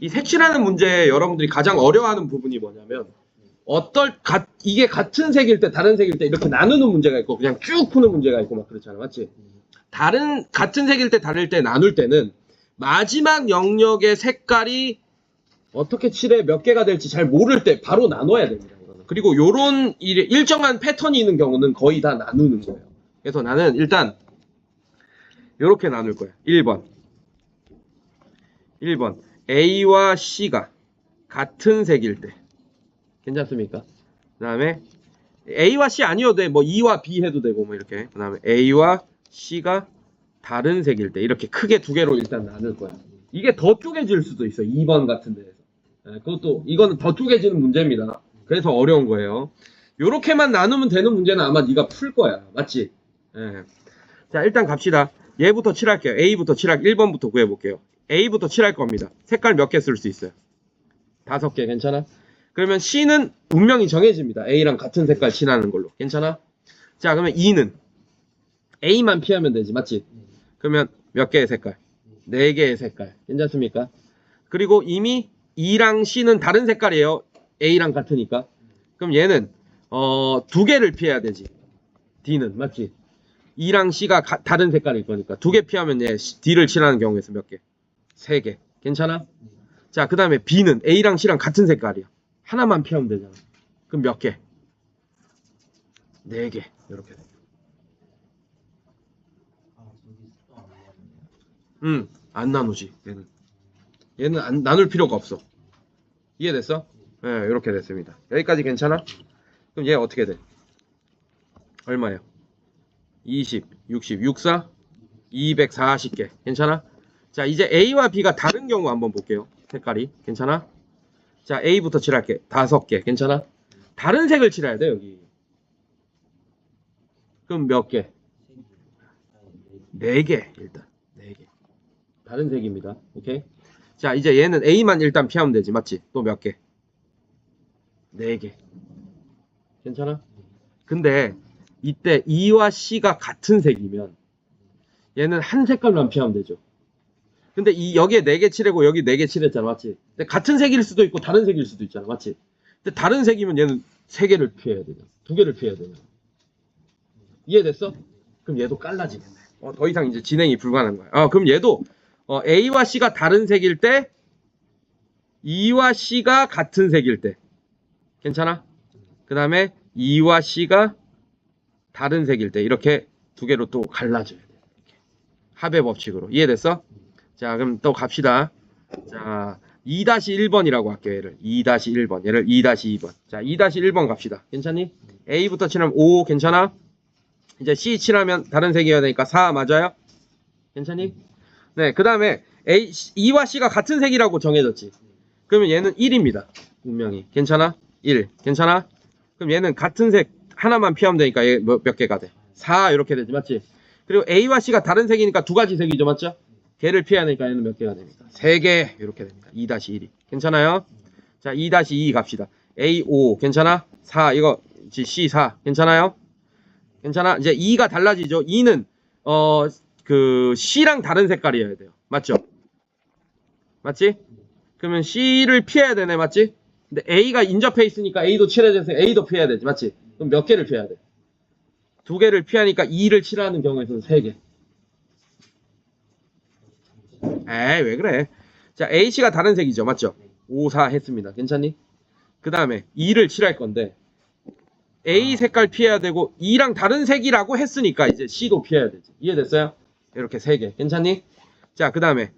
이 색칠하는 문제에 여러분들이 가장 어려워하는 부분이 뭐냐면 이게 같은 색일 때 다른 색일 때 이렇게 나누는 문제가 있고 그냥 쭉 푸는 문제가 있고 막 그렇잖아. 맞지? 같은 색일 때 다를 때 나눌 때는 마지막 영역의 색깔이 어떻게 칠해 몇 개가 될지 잘 모를 때 바로 나눠야 됩니다. 이거는. 그리고 요런 일정한 패턴이 있는 경우는 거의 다 나누는 거예요. 그래서 나는 일단 요렇게 나눌 거야. 1번 A와 C가 같은 색일 때 괜찮습니까? 그 다음에 A와 C 아니어도 돼. 뭐 E와 B 해도 되고 뭐 이렇게. 그 다음에 A와 C가 다른 색일 때 이렇게 크게 두 개로 일단 나눌 거야. 이게 더 쪼개질 수도 있어. 2번 같은 데에서. 이거는 더 쪼개지는 문제입니다. 그래서 어려운 거예요. 요렇게만 나누면 되는 문제는 아마 네가 풀 거야. 맞지? 예. 자, 일단 갑시다. 얘부터 칠할게요. A부터 칠할게요. 1번부터 구해볼게요. A부터 칠할 겁니다. 색깔 몇 개 쓸 수 있어요? 5개 괜찮아? 그러면 C는 운명이 정해집니다. A랑 같은 색깔 칠하는 걸로. 괜찮아? 자, 그러면 E는 A만 피하면 되지. 맞지? 그러면 몇 개의 색깔? 4개의 색깔. 괜찮습니까? 그리고 이미 E랑 C는 다른 색깔이에요. A랑 같으니까. 그럼 얘는 2개를 피해야 되지. D는. 맞지? E랑 C가 다른 색깔일 거니까. 2개 피하면 얘 D를 칠하는 경우에서 몇 개? 3개. 괜찮아? 자, 그 다음에 B는 A랑 C랑 같은 색깔이야. 하나만 피하면 되잖아. 그럼 몇 개? 4개. 이렇게 돼. 안 나누지. 얘는 나눌 필요가 없어. 이해됐어? 네, 이렇게 됐습니다. 여기까지 괜찮아? 그럼 얘 어떻게 돼? 얼마예요? 20, 60, 64, 240개. 괜찮아? 자, 이제 A와 B가 다른 경우 한번 볼게요. 색깔이. 괜찮아? 자, A부터 칠할게. 5개. 괜찮아? 다른 색을 칠해야 돼, 여기. 그럼 몇 개? 4개, 일단. 4개. 다른 색입니다. 오케이? 자, 이제 얘는 A만 일단 피하면 되지. 맞지? 또 몇 개? 4개. 괜찮아? 근데 이때 E와 C가 같은 색이면 얘는 한 색깔만 피하면 되죠. 근데 여기에 4개 칠하고 여기 4개 칠했잖아. 맞지? 근데 같은 색일 수도 있고 다른 색일 수도 있잖아. 맞지? 근데 다른 색이면 얘는 3개를 피해야 되잖아. 2개를 피해야 되잖아. 이해됐어? 그럼 얘도 깔라지겠네. 더 이상 이제 진행이 불가능한 거야. 그럼 얘도 A와 C가 다른 색일 때 E와 C가 같은 색일 때 괜찮아? 그 다음에 E와 C가 다른 색일 때 이렇게 2개로 또 갈라져야 돼. 이렇게. 합의 법칙으로. 이해됐어? 자, 그럼 또 갑시다. 자, 2-1번이라고 할게요. 얘를 2-1번. 얘를 2-2번. 자, 2-1번 갑시다. 괜찮니? A부터 칠하면 5 괜찮아? 이제 C 칠하면 다른 색이어야 되니까 4 맞아요? 괜찮니? 네, 그 다음에 E와 C가 같은 색이라고 정해졌지. 그러면 얘는 1입니다. 분명히. 괜찮아? 1. 괜찮아? 그럼 얘는 같은 색 하나만 피하면 되니까 얘 몇 개가 돼? 4 이렇게 되지. 맞지? 그리고 A와 C가 다른 색이니까 2가지 색이죠. 맞죠? 걔를 피해야 되니까 얘는 몇 개가 됩니까? 3개 이렇게 됩니다. 2-1이. 괜찮아요? 자, 2-2 갑시다. A5 괜찮아? 4 이거 C4 괜찮아요? 괜찮아? 이제 2가 달라지죠. 2는 C랑 다른 색깔이어야 돼요. 맞죠? 맞지? 그러면 C를 피해야 되네. 맞지? 근데 A가 인접해 있으니까 A도 칠해져서 A도 피해야 되지. 맞지? 그럼 몇 개를 피해야 돼? 2개를 피하니까 2를 칠하는 경우에서는 3개. 에이, 왜 그래? 자, A씨가 다른 색이죠. 맞죠? 5, 4 했습니다. 괜찮니? 그 다음에 2를 칠할 건데 A 색깔 피해야 되고 E랑 다른 색이라고 했으니까 이제 C도 피해야 되지. 이해됐어요? 이렇게 3개. 괜찮니? 자, 그 다음에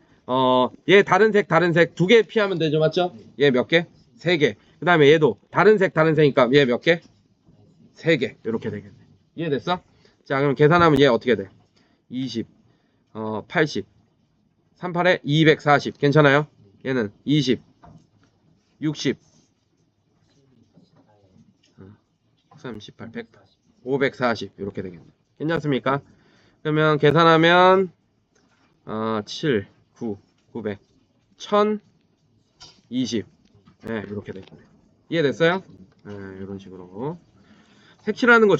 얘 다른 색 2개 피하면 되죠. 맞죠? 얘 몇 개? 3개. 그 다음에 얘도 다른 색이니까 얘 몇 개? 3개. 이렇게 되겠네. 이해됐어? 자, 그럼 계산하면 얘 어떻게 돼? 20, 80, 38에 240. 괜찮아요? 얘는 20, 60, 38, 100, 540 이렇게 되겠네. 괜찮습니까? 그러면 계산하면 7, 9, 900, 1020 네, 이렇게 되겠네. 이해됐어요? 네, 이런 식으로 색칠하는 거